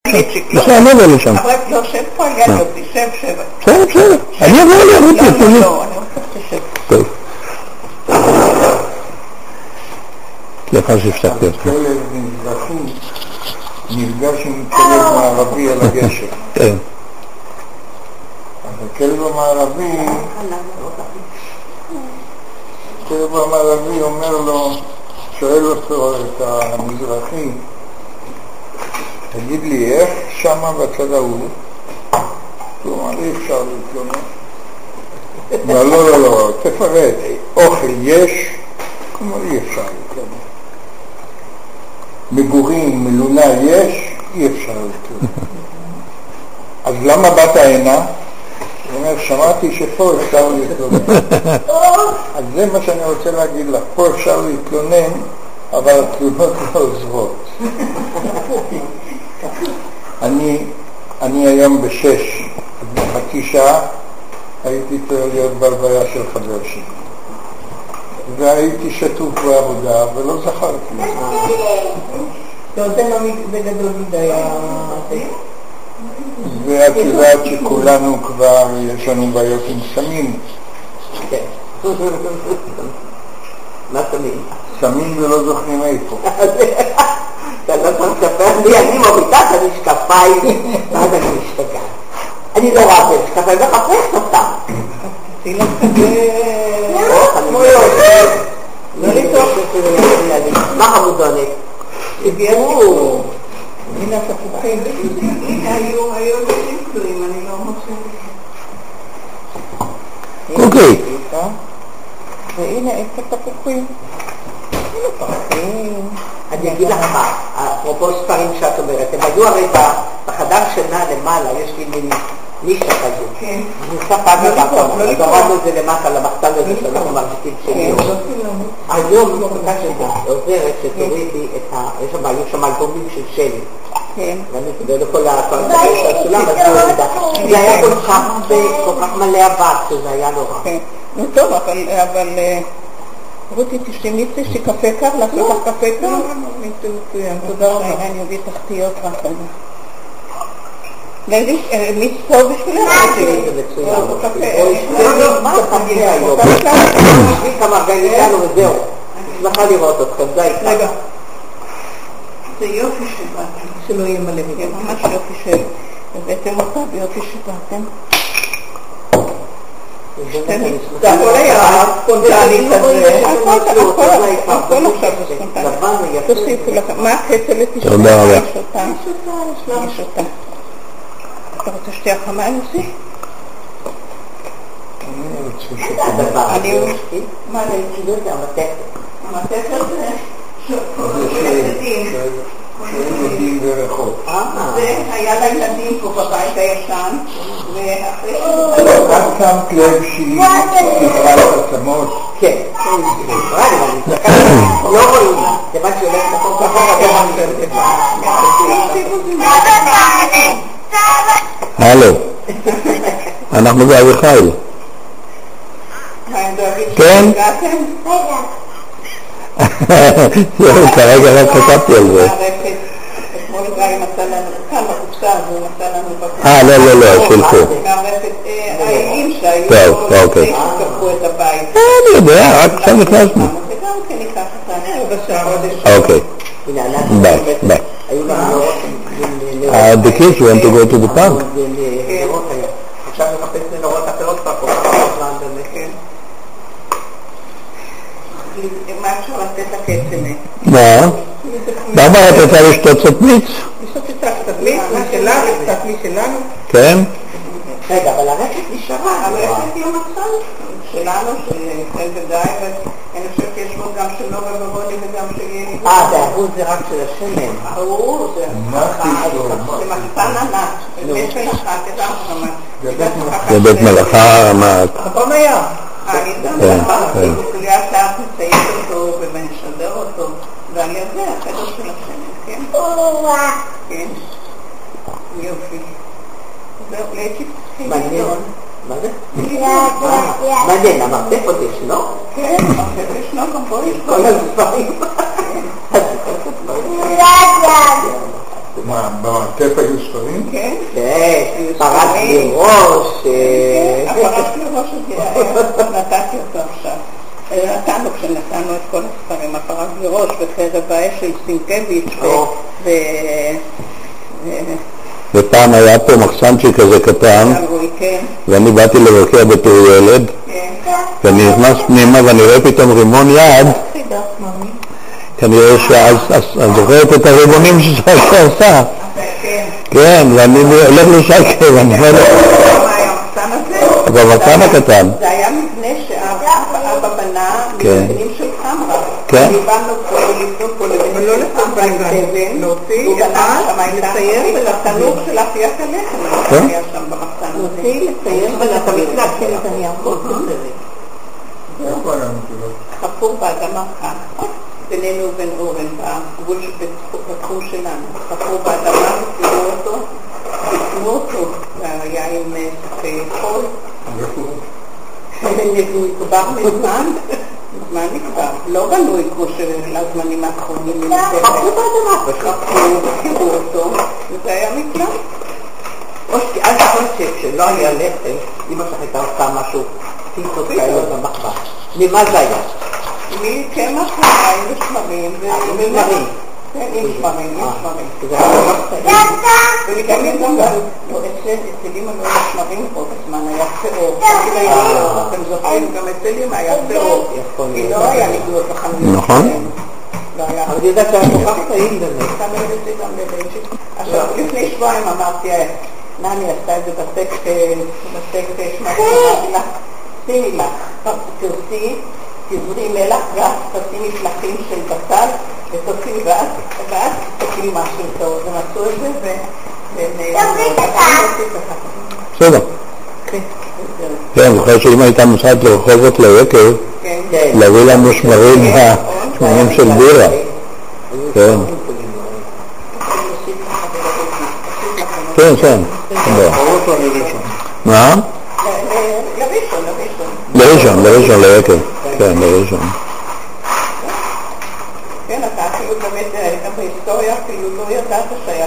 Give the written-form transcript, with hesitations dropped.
יש לה נבל לשם. אבל יושב פה על יד יופי, שב. בסדר. אני אבוא לי, רותי, תראי. לא, אני רוצה שתשב. טוב. לאחר שהפסקתי אותך. כלב מזרחי נפגש עם כלב מערבי על הגשר. כן. אז הכלב המערבי אומר לו, שואל אותו את המזרחי, תגיד לי איך שמה בצד ההוא? הוא אמר, אי אפשר להתלונן. לא, תפרט, אוכל יש? הוא אמר, אי אפשר להתלונן. מגורים, מלונה יש? אי אפשר להתלונן. אז למה באת הנה? הוא אומר, שמעתי שפה אפשר להתלונן. אז זה מה שאני רוצה להגיד לך, פה אפשר להתלונן, אבל התלונות לא עוזרות. אני היום ב6, בחצי שעה, הייתי צריך להיות בהלוויה של חבר שלי. והייתי שטוף בעבודה, ולא זכרתי. זה לא בגדול מדי. ואת יודעת שכולנו כבר, יש לנו בעיות עם סמים. כן. מה סמים? סמים ולא זוכרים איפה. אתה לא צריך לספר לי, אני מורידה את המשקפיים, ואז אני משתגעת. אני לא רואה את המשקפיים, וחפש אותם. תהילה לא לצורך מה חמודונת? הביאו מן התפוחים. היו נשים כלואים, אני לא מושבת. אוקיי. והנה איפה תפוחים. הנה פרחים. אני אגיד לך מה, אפרופו ספרים שאת אומרת, הם היו הרי בחדר שינה למעלה, יש לי מין נישה כזו. כן. אני עושה פעם במקום, אז הורדנו את זה למטה למחתן הזה שאנחנו מרגישים שלי. היום נקודה שזה עוזרת שתורידי את ה... היו שם אלבומים של שלי. כן. ואני כדי לכל הפרצה של הסולם, אז לא יודע. זה היה כל כך מלא אבק, שזה היה נורא. כן. נו טוב, אבל... רותי, תשתמי לי קפה קר, לעשות לך קפה קר? תודה רבה, אני אביא תחתיות רק על זה. מי טוב בשבילך? זה מצוין. מה אתה תגיד היום? תביא כמה רגעים איתנו וזהו. שמחה לראות אתכם, זה איתך. רגע. זה יופי שבאתם. שלא יהיה מלא מגן. ממש יופי שהבאתם אותה ביופי שבאתם. זה הכל היה ספונטני כזה, הכל עכשיו זה ספונטני. תוסיפו לכם, מה הקטלת תשתה? תודה רבה. יש אותה. אתה רוצה שתהיה חמה נוסי? אני רוצה שתהיה. מה זה יקידות? זה המתכת. המתכת זה ילדים ורחוב. זה היה לילדים פה בבית הישן, גם שמת לב שהיא ספרה את עצמות. כן, לא רואים, זה מה שהולך לכל כך הלו, אנחנו באביחיל. כן? כרגע רק חשבתי על זה. אתמול גיא מצא לנו, כאן בקופסה הזו מצא לנו לא, של פה. העילים שהיו שקפו את הבית. אני יודע, רק עכשיו נכנסנו. זה גם כן ניקח אותנו בשעה. Okay. Bye. The kids want to go to the park. עכשיו נחפש לנורות אחרות פרקות. מה אפשר לתת לקצנה? מה? למה את רוצה לשתות קצת מיץ? לשתות קצת מיץ, משלנו? כן? רגע, אבל הרשת נשארה, הרשת היא המצל שלנו, של ישראל וגיא, ואני חושבת שיש בו גם של נובה ובוני וגם של יני. זה אחוז זה רק של השמן. ברור, זה מחסן ענק, זה משפן אחת, זה בית מלאכה, מה? מקום היה. אני כוליה שאת מצייית אותו ומשדר אותו, ועל ידי החדר של השמן, כן? כן. יופי. זהו, להציב מעניין. מה זה? מעניין, המרתף עוד ישנו? כן, המרתף ישנו, גם פה יש כל הספרים. מה, במרתף היו ספרים? כן. כן, פרץ לי ראש. כן, הפרץ לי ראש נתתי אותו עכשיו. נתנו, כשנתנו את כל הספרים, הפרץ לי ראש וחרב האש של סינקביץ' ופעם היה פה מחסנצ'י כזה קטן, ואני באתי לבקר בתור ילד, ואני נכנס פנימה ואני רואה פתאום רימון יד, כנראה שאז זוכרת את הרימונים ששייקה עושה. כן, ואני הולך לשייקה ואני אומר לו, במחסן הקטן. זה היה מבנה שאבא בנה מבנים של חמרה. כן. ניבנו פה ולבנו פה לבנו לחמרה עם כבן, הוא בנה שם לצייר ולתנוך של אפיית הלחם. היה שם במחסן. להוציא, לצייר ולתמיד להכין את הניירות. חפור באדמה כאן, בינינו ובין אורן, בגבול בתחום שלנו. חפור באדמה, ותראו אותו, תקנו אותו, והיה עם ספי חול. הוא נקבר מזמן, מזמן נקבר. לא בנוי כמו של הזמנים האחרונים. חפרו באדמה. חפרו אותו, וזה היה מקלט. אל תחשב שלא היה לחם, אמא שלך הייתה עושה משהו, פיצות כאלה במחבה. ממה זה היה? מקמח מים ושמרים. ממרים. כן, עם שמרים, עם שמרים. זה היה ממש ולפעמים גם אצל אמא לא היה שמרים פה בזמן, היה פירות. אתם זוכרים, גם אצל אמא היה פירות. כי לא היה נגלות בחנויות. נכון. אבל היא יודעת שהיה כל כך טעים באמת. עכשיו, לפני שבועיים אמרתי, נני עשתה את זה בסק שמרים, אמרתי לך, שימי לך, תרצי, תזרי מלח גס, תשימי פלחים של בצל, ותוציא ואז תקימי משהו טוב. הם עשו את זה בסדר. כן, זוכר שאמא הייתה נוסעת לרחובות ליקב, להביא לנו שמרים של בירה. כן. כן, כן. מה? לראשון, ליקב. כן, לראשון. כן, אתה אפילו באמת, בהיסטוריה אפילו לא ידעת שהיה